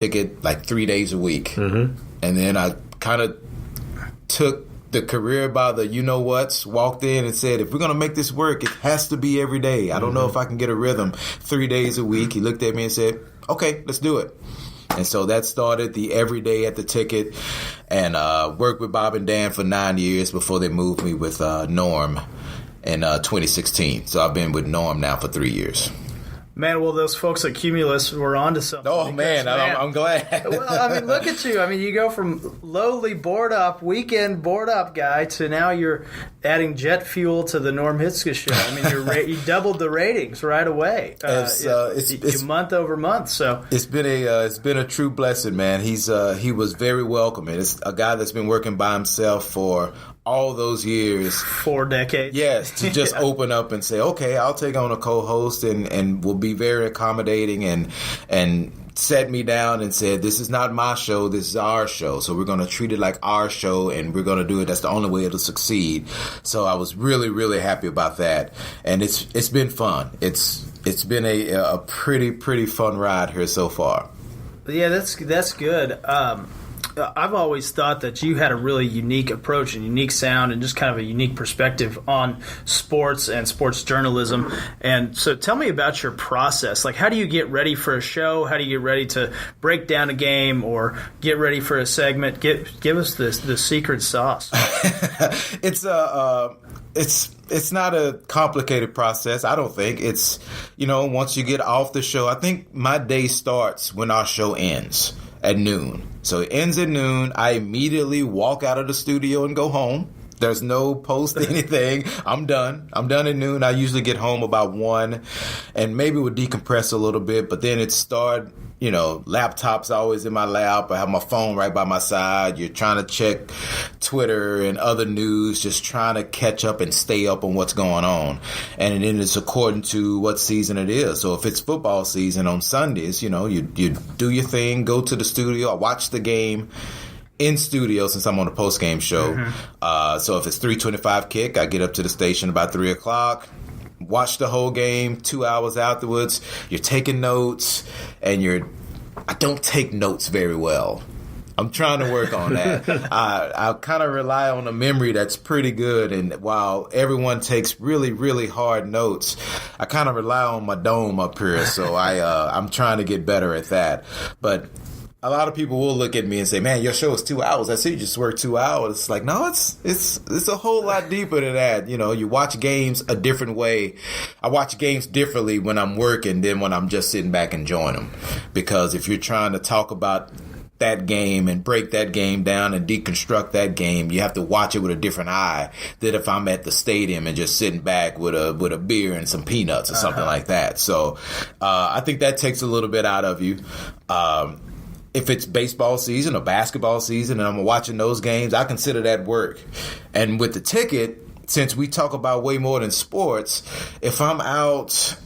ticket like 3 days a week. Mm-hmm. And then I kind of took the career by the you-know-whats, walked in and said, if we're going to make this work, it has to be every day. I don't know if I can get a rhythm 3 days a week. He looked at me and said, okay, let's do it. And so that started the everyday at the ticket, and worked with Bob and Dan for 9 years before they moved me with Norm in 2016. So I've been with Norm now for 3 years. Man, well, those folks at Cumulus were onto something. Oh, man, I'm glad. Well, I mean, look at you. I mean, you go from lowly weekend board up guy to now you're adding jet fuel to the Norm Hitzke show. I mean, you doubled the ratings right away. It's month over month. So it's been a true blessing, man. He was very welcoming. It's a guy that's been working by himself for all those years. 4 decades. Yes, to just open up and say, okay, I'll take on a co-host and we'll be very accommodating and set me down and said, this is not my show, this is our show. So we're going to treat it like our show and we're going to do it. That's the only way it'll succeed. So I was really, really happy about that. And it's been fun. It's been a pretty fun ride here so far. Yeah, that's good. I've always thought that you had a really unique approach and unique sound and just kind of a unique perspective on sports and sports journalism. And so tell me about your process. Like, how do you get ready for a show? How do you get ready to break down a game or get ready for a segment? Give us the secret sauce. It's not a complicated process. I don't think it's, once you get off the show, I think my day starts when our show ends at noon. So it ends at noon. I immediately walk out of the studio and go home. There's no post anything. I'm done. I'm done at noon. I usually get home about 1 and maybe would decompress a little bit, but then it started, laptop's always in my lap. I have my phone right by my side. You're trying to check Twitter and other news, just trying to catch up and stay up on what's going on. And then it's according to what season it is. So if it's football season on Sundays, you do your thing, go to the studio. I watch the game in studio since I'm on a post-game show. Mm-hmm. So if it's 3:25 kick, I get up to the station about 3 o'clock. Watch the whole game. 2 hours afterwards, you're taking notes, and I don't take notes very well. I'm trying to work on that. I kind of rely on a memory that's pretty good, and while everyone takes really, really hard notes, I kind of rely on my dome up here, so I'm trying to get better at that. But a lot of people will look at me and say, man, your show is 2 hours. I see you just worked 2 hours. It's like, no, it's a whole lot deeper than that. You watch games a different way. I watch games differently when I'm working than when I'm just sitting back enjoying them. Because if you're trying to talk about that game and break that game down and deconstruct that game, you have to watch it with a different eye than if I'm at the stadium and just sitting back with a beer and some peanuts or something like that. So I think that takes a little bit out of you. If it's baseball season or basketball season and I'm watching those games, I consider that work. And with the ticket, since we talk about way more than sports, if I'm out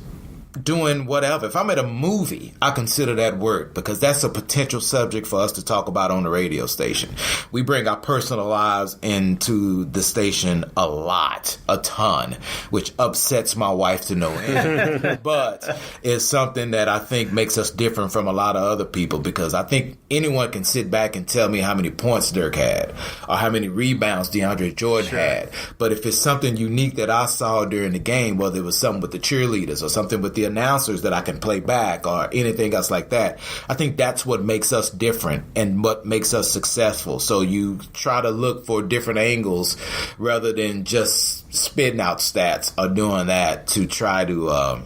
doing whatever, if I'm at a movie, I consider that work because that's a potential subject for us to talk about on the radio station. We bring our personal lives into the station a ton, which upsets my wife to no end. But it's something that I think makes us different from a lot of other people because I think anyone can sit back and tell me how many points Dirk had or how many rebounds DeAndre Jordan had. But if it's something unique that I saw during the game, whether it was something with the cheerleaders or something with the announcers that I can play back or anything else like that, I think that's what makes us different and what makes us successful. So you try to look for different angles rather than just spitting out stats or doing that to try to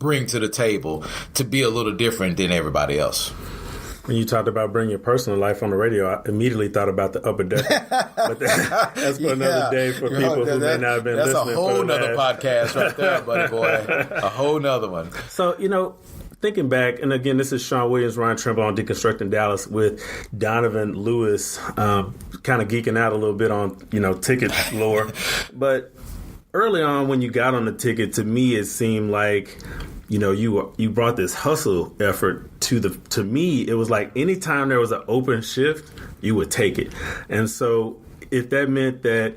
bring to the table to be a little different than everybody else. When you talked about bringing your personal life on the radio, I immediately thought about the Upper Deck. But that's for another day for people who may not have been listening. That's a whole nother podcast right there, buddy boy. A whole nother one. So, thinking back, and again, this is Sean Williams, Ryan Trimble on Deconstructing Dallas with Donovan Lewis, kind of geeking out a little bit on, ticket lore. But early on when you got on the ticket, to me, it seemed like you brought this hustle effort to me. It was like anytime there was an open shift, you would take it. And so if that meant that,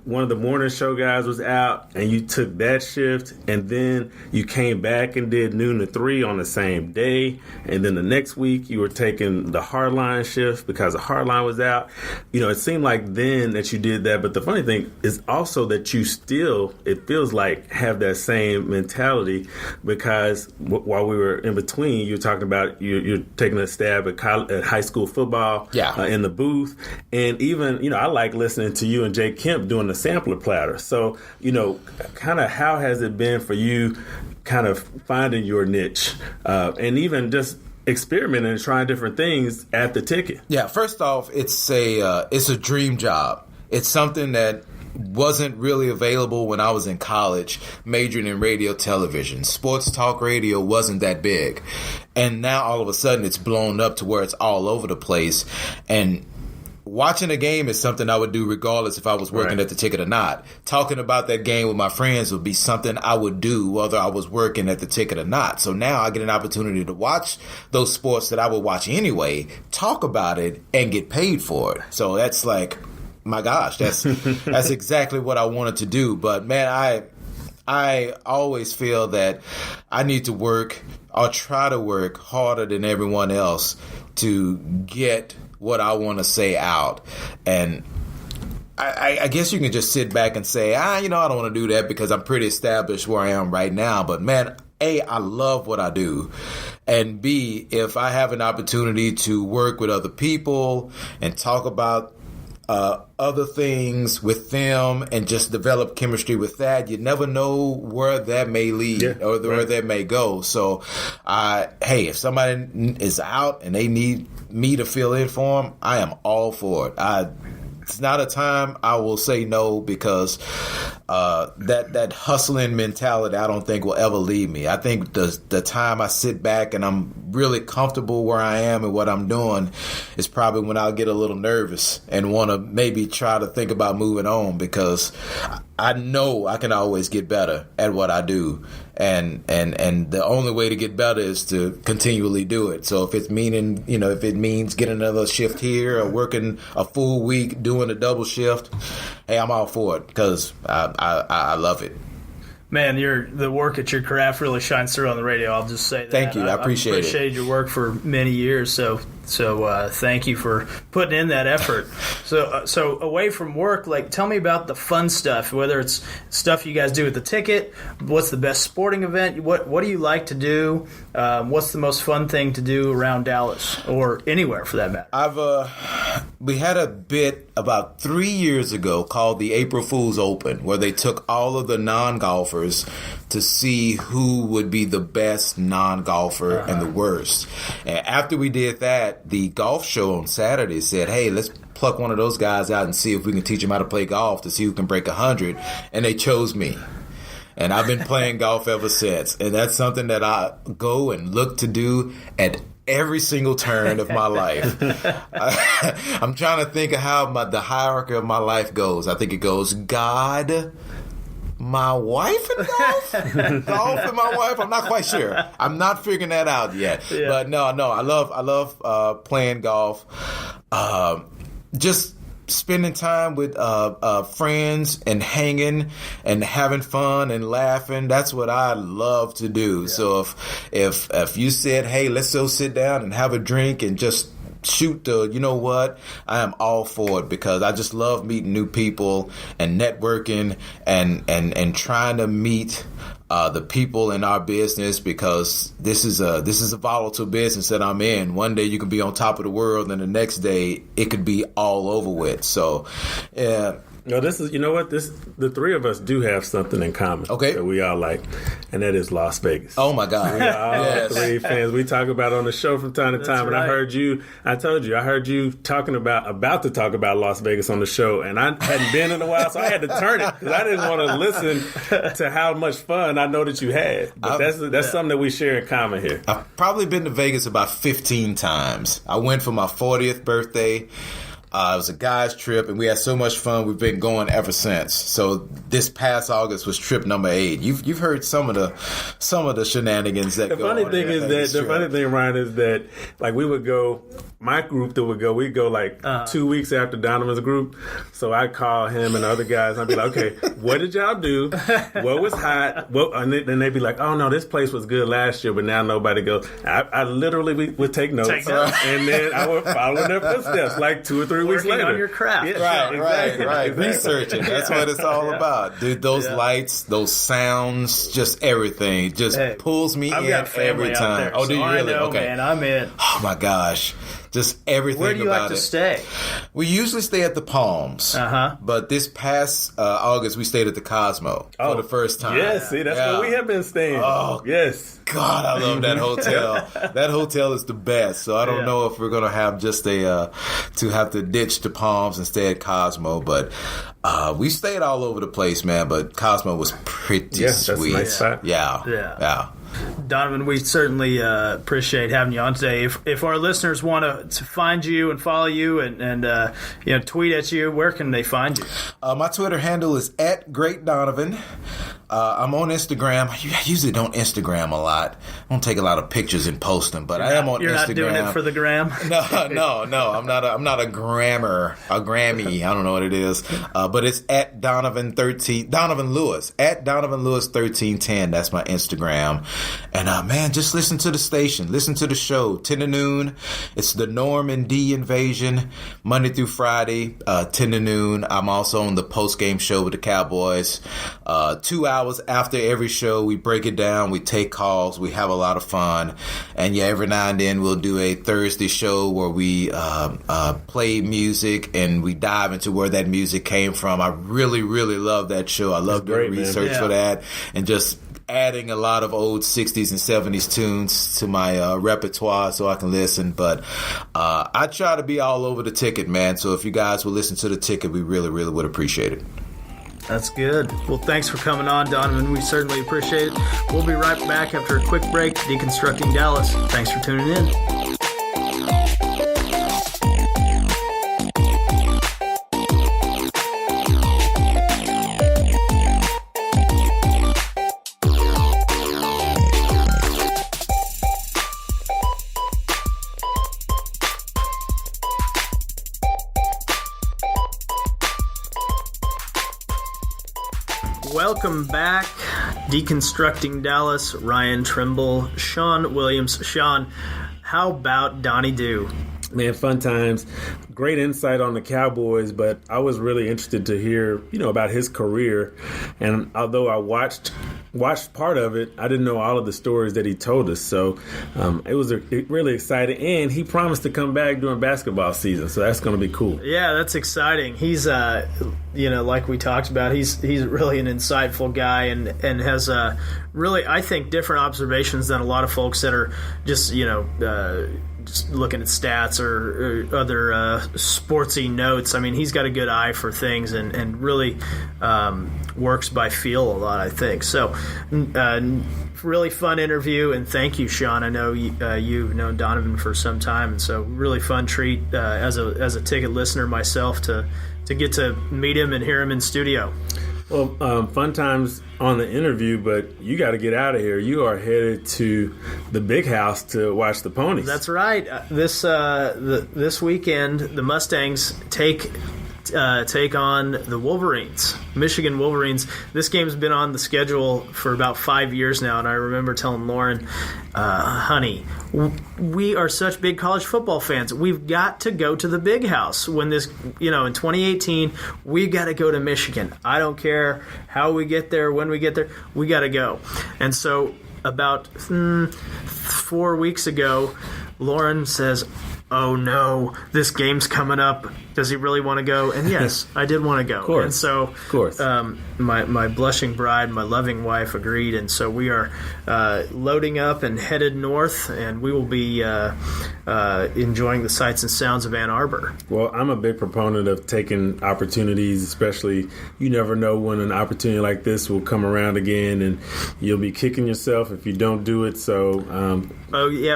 one of the morning show guys was out and you took that shift and then you came back and did noon to 3 on the same day, and then the next week you were taking the hardline shift because the hardline was out. It seemed like then that you did that. But the funny thing is also that you still, it feels like, have that same mentality, because while we were in between, you're talking about you're taking a stab at high school football in the booth. And even, I like listening to you and Jay Kemp doing the sampler platter. So, kind of how has it been for you kind of finding your niche and even just experimenting and trying different things at the ticket? Yeah, first off, it's a dream job. It's something that wasn't really available when I was in college, majoring in radio television. Sports talk radio wasn't that big. And now all of a sudden it's blown up to where it's all over the place. And watching a game is something I would do regardless if I was working at the ticket or not. Talking about that game with my friends would be something I would do whether I was working at the ticket or not. So now I get an opportunity to watch those sports that I would watch anyway, talk about it, and get paid for it. So that's like, my gosh, that's exactly what I wanted to do. But man, I always feel that I need to work or try to work harder than everyone else to get what I want to say out. And I guess you can just sit back and say, I don't want to do that because I'm pretty established where I am right now. But man, A, I love what I do. And B, if I have an opportunity to work with other people and talk about other things with them and just develop chemistry with that, you never know where that may lead or where that may go. So, hey, if somebody is out and they need me to fill in for them, I am all for it. It's not a time I will say no, because that hustling mentality I don't think will ever leave me. I think the time I sit back and I'm really comfortable where I am and what I'm doing is probably when I'll get a little nervous and want to maybe try to think about moving on, because I know I can always get better at what I do. And the only way to get better is to continually do it. So if it means getting another shift here or working a full week doing a double shift, hey, I'm all for it, because I love it. Man, the work at your craft really shines through on the radio. I'll just say that. Thank you. I appreciate it. I've appreciated your work for many years. So thank you for putting in that effort. So away from work, tell me about the fun stuff, whether it's stuff you guys do at the ticket, what's the best sporting event, what do you like to do, what's the most fun thing to do around Dallas or anywhere for that matter? We had a bit about 3 years ago called the April Fool's Open, where they took all of the non-golfers to see who would be the best non-golfer and the worst. And after we did that, the golf show on Saturday said, hey, let's pluck one of those guys out and see if we can teach them how to play golf to see who can break 100. And they chose me. And I've been playing golf ever since. And that's something that I go and look to do at every single turn of my life. I'm trying to think of how the hierarchy of my life goes. I think it goes God, my wife, and golf? Golf and my wife? I'm not quite sure. I'm not figuring that out yet. Yeah. But no, I love playing golf. Just spending time with friends and hanging and having fun and laughing. That's what I love to do. Yeah. So if you said, hey, let's go sit down and have a drink and just shoot you know what, I am all for it, because I just love meeting new people and networking and trying to meet the people in our business, because this is a volatile business that I'm in. One day you can be on top of the world, and the next day it could be all over with. So, yeah. No, the three of us do have something in common that we all like, and that is Las Vegas. Oh my God. We are all three fans. We talk about it on the show from time to time. And I heard you talking about to talk about Las Vegas on the show, and I hadn't been in a while, so I had to turn it because I didn't want to listen to how much fun I know that you had. But that's something that we share in common here. I've probably been to Vegas about 15 times. I went for my 40th birthday. It was a guy's trip, and we had so much fun. We've been going ever since. So this past August was trip number 8. You've heard some of the shenanigans that the go funny on. Thing is that the funny thing, Ryan, is that like we would go. My group that would go, we'd go like 2 weeks after Donovan's group. So I'd call him and the other guys. And I'd be like, okay, what did y'all do? What was hot? And then they'd be like, oh no, this place was good last year, but now nobody goes. I literally would take notes. And then I would follow in their footsteps like 2 or 3 weeks later. Working on your craft. Yeah, right. Researching. That's what it's all about. Dude, those lights, those sounds, just everything. Just pulls me in every time. There, oh, do you really? I know, okay. Man, I'm in. Oh my gosh. Just everything about it. Where do you like to stay? We usually stay at the Palms. But this past August, we stayed at the Cosmo for the first time. Yes, see, that's where we have been staying. Oh, yes. God, I love that hotel. That hotel is the best. So I don't know if we're going to have just to have to ditch the Palms and stay at Cosmo. But we stayed all over the place, man. But Cosmo was pretty sweet. That's a nice spot. Yeah. Donovan, we certainly appreciate having you on today. If our listeners want to find you and follow you and tweet at you, where can they find you? My Twitter handle is @GreatDonovan. I'm on Instagram. I usually don't Instagram a lot. I don't take a lot of pictures and post them, but I am on Instagram. You're not doing it for the gram? No. I'm not a grammy. I don't know what it is. But it's @Donovan13, Donovan Lewis, @Donovan Lewis 1310. That's my Instagram. And man, just listen to the station. Listen to the show. 10 to noon. It's the Norm and D Invasion, Monday through Friday, 10 to noon. I'm also on the post-game show with the Cowboys. 2 hours after every show, we break it down. We take calls. We have a lot of fun. And every now and then we'll do a Thursday show where we play music and we dive into where that music came from. I really, really love that show. I love doing research for that and just adding a lot of old 60s and 70s tunes to my repertoire so I can listen. But I try to be all over the ticket, man. So if you guys will listen to the ticket, we really, really would appreciate it. That's good. Well, thanks for coming on, Donovan. We certainly appreciate it. We'll be right back after a quick break. Deconstructing Dallas. Thanks for tuning in. Welcome back. Deconstructing Dallas, Ryan Trimble, Sean Williams. Sean, how about Donnie Do? Man, fun times. Great insight on the Cowboys, but I was really interested to hear, about his career. And although I watched part of it, I didn't know all of the stories that he told us. So it was really exciting. And he promised to come back during basketball season, so that's going to be cool. Yeah, that's exciting. He's, like we talked about, he's really an insightful guy and has really, I think, different observations than a lot of folks that are just, just looking at stats or other sportsy notes. I mean, he's got a good eye for things and really works by feel a lot, I think. So, really fun interview, and thank you, Sean. I know you've known Donovan for some time, and so really fun treat as a ticket listener myself to get to meet him and hear him in studio. Well, fun times on the interview, but you got to get out of here. You are headed to the big house to watch the ponies. That's right. This weekend, the Mustangs take on the Wolverines, Michigan Wolverines. This game's been on the schedule for about 5 years now, and I remember telling Lauren, honey, we are such big college football fans. We've got to go to the big house when this, in 2018, we got to go to Michigan. I don't care how we get there, when we get there, we got to go. And so about 4 weeks ago, Lauren says, oh no, this game's coming up. Does he really want to go? And yes, I did want to go. Of course. And so of course. My blushing bride, my loving wife agreed. And so we are loading up and headed north, and we will be enjoying the sights and sounds of Ann Arbor. Well, I'm a big proponent of taking opportunities, especially you never know when an opportunity like this will come around again, and you'll be kicking yourself if you don't do it. So,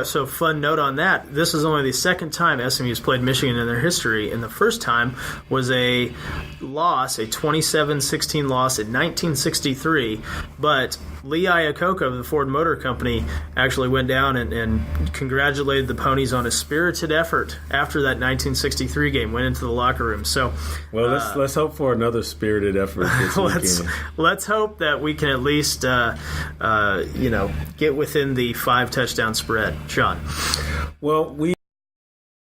so fun note on that. This is only the second time SMU's played Michigan in their history, and the first time was a loss, a 27-16 loss in 1963, but Lee Iacocca of the Ford Motor Company actually went down and congratulated the Ponies on a spirited effort after that 1963 game, went into the locker room. So, well, let's hope for another spirited effort this weekend. Let's hope that we can at least get within the 5 touchdown spread. Sean. Well, we